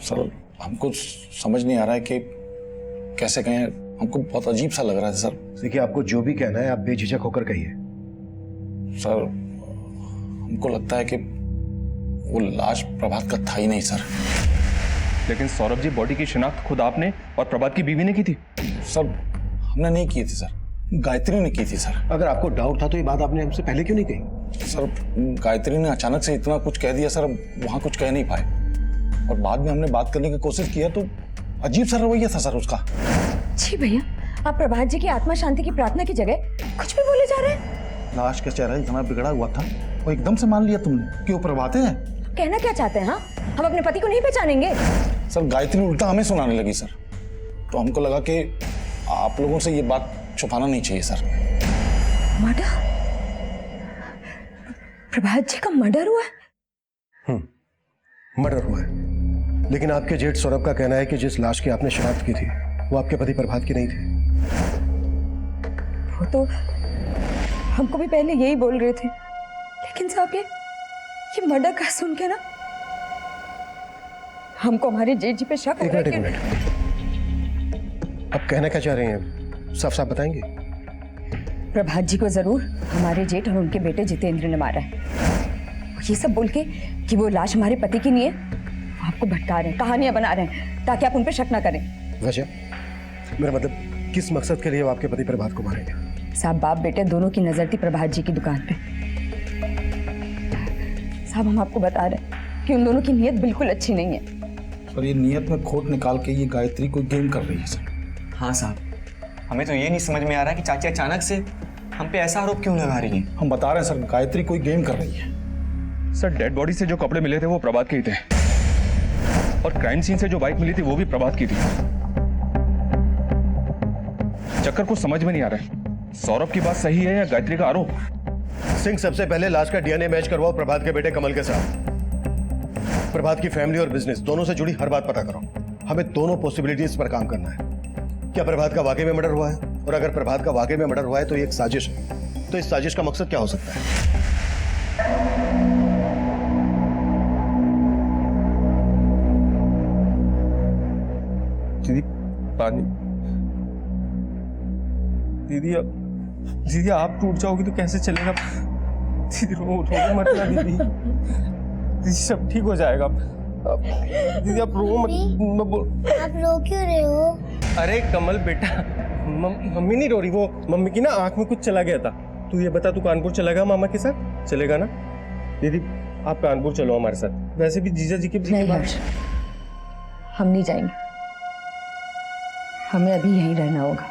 सर हमको समझ नहीं आ रहा है कि कैसे कहें, हमको बहुत अजीब सा लग रहा है सर। देखिए, आपको जो भी कहना है आप बेझिझक होकर कहिए। सर हमको लगता है कि वो लाश प्रभात का था ही नहीं सर। लेकिन सौरभ जी, बॉडी की शिनाख्त खुद आपने और प्रभात की बीवी ने की थी। सर हमने नहीं की थी सर, गायत्री ने की थी सर। अगर आपको डाउट था तो ये बात आपने हमसे पहले क्यों नहीं कही? सर गायत्री ने अचानक से इतना कुछ कह दिया सर, वहां कुछ कह नहीं पाए और बाद में हमने बात करने की कोशिश किया तो अजीब सा रवैया था सर उसका। जी भैया, आप प्रभात जी की आत्मा शांति की प्रार्थना की जगह कुछ भी बोले जा रहे हैं। लाश का चेहरा इतना बिगड़ा हुआ था और एकदम से मान लिया तुमने कि वो प्रभात है। कहना क्या चाहते हैं? हाँ, हम अपने पति को नहीं पहचानेंगे? सर गायत्री उल्टा हमें सुनाने लगी सर, तो हमको लगा कि आप लोगों से ये बात छुपाना नहीं चाहिए सर। मर्डर? प्रभात जी का मर्डर हुआ है? मर्डर हुआ है, लेकिन आपके जेठ सौरभ का कहना है कि जिस लाश की आपने शनाख्त की थी वो आपके पति प्रभात की नहीं थी। वो तो हमको भी पहले यही बोल रहे थे, लेकिन साहब ये मर्डर का सुन के ना हमको हमारे जेठ जी पे शक हो रहा है। एक मिनट, अब कहना क्या चाह रहे हैं, साफ साफ बताएंगे? प्रभात जी को जरूर हमारे जेठ और उनके बेटे जितेंद्र ने मारा है। ये सब बोल के कि वो लाश हमारे पति की नहीं है, वो आपको भटका रहे हैं, कहानियां बना रहे हैं ताकि आप उन पर शक ना करें। वजह? मेरा मतलब किस मकसद के लिए वो आपके पति प्रभात को मारेंगे? साहब बाप बेटे दोनों की नजर थी प्रभात जी की दुकान पे। साहब हम आपको बता रहे हैं कि उन दोनों की नीयत बिल्कुल अच्छी नहीं है। सर ये नीयत में खोट निकाल के ये गायत्री कोई गेम कर रही है सर। हाँ साहब, हमें तो ये नहीं समझ में आ रहा कि चाची अचानक से हम पे ऐसा आरोप क्यों लगा रही हैं। हम बता रहे हैं सर, गायत्री कोई गेम कर रही है। सर डेड बॉडी से जो कपड़े मिले थे वो प्रभात के ही थे, और क्राइम सीन से जो बाइक मिली थी वो भी प्रभात की थी। चक्कर कुछ समझ में नहीं आ रहा है, सौरभ की बात सही है या गायत्री का आरोप? सिंह, सबसे पहले लाश का डीएनए मैच करवाओ प्रभात के बेटे कमल के साथ। प्रभात की फैमिली और बिजनेस दोनों से जुड़ी हर बात पता करो। हमें दोनों पॉसिबिलिटीज पर काम करना है। क्या प्रभात का वाकई में मर्डर हुआ है? और अगर प्रभात का वाकई में मर्डर हुआ है तो ये एक साजिश है। तो इस साजिश का मकसद क्या हो सकता है? दीदी पानी। दीदी आप टूट जाओगी तो कैसे चलेगा? दीदी रो मत ना दीदी, दीदी सब ठीक हो जाएगा। दीदी आप रो मत। आप रो क्यों रहे हो? अरे कमल बेटा, मम्मी नहीं रो रही, वो मम्मी की ना आंख में कुछ चला गया था। तू ये बता, तू कानपुर चलेगा मामा के साथ? चलेगा ना? दीदी आप कानपुर चलो हमारे साथ, वैसे भी जीजा जी के नहीं हर्ष, हम नहीं जाएंगे, हमें अभी यहीं रहना होगा।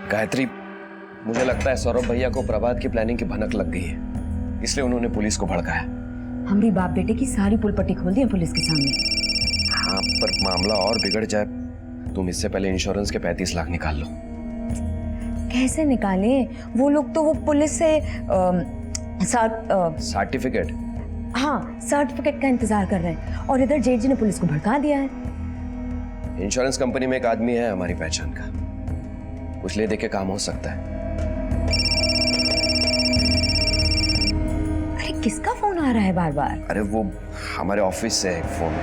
गायत्री, मुझे लगता है सौरभ भैया को प्रभात की प्लानिंग की भनक लग गई है, इसलिए उन्होंने पुलिस को भड़काया। हम भी बाप बेटे की सारी पुलपट्टी खोल दी है पुलिस के सामने। हाँ, पर मामला और बिगड़ जाए। तुम इससे पहले इंश्योरेंस के 35 लाख निकाल लो। कैसे निकालें? वो लोग तो वो पुलिस से सर्टिफिकेट? हाँ, सर्टिफिकेट का इंतजार कर रहे हैं, और इधर जेठ जी ने पुलिस को भड़का दिया है। इंश्योरेंस कंपनी में एक आदमी है हमारी पहचान का, कुछ ले दे के काम हो सकता है। अरे किसका फोन आ रहा है बार बार? अरे वो हमारे ऑफिस से एक फोन।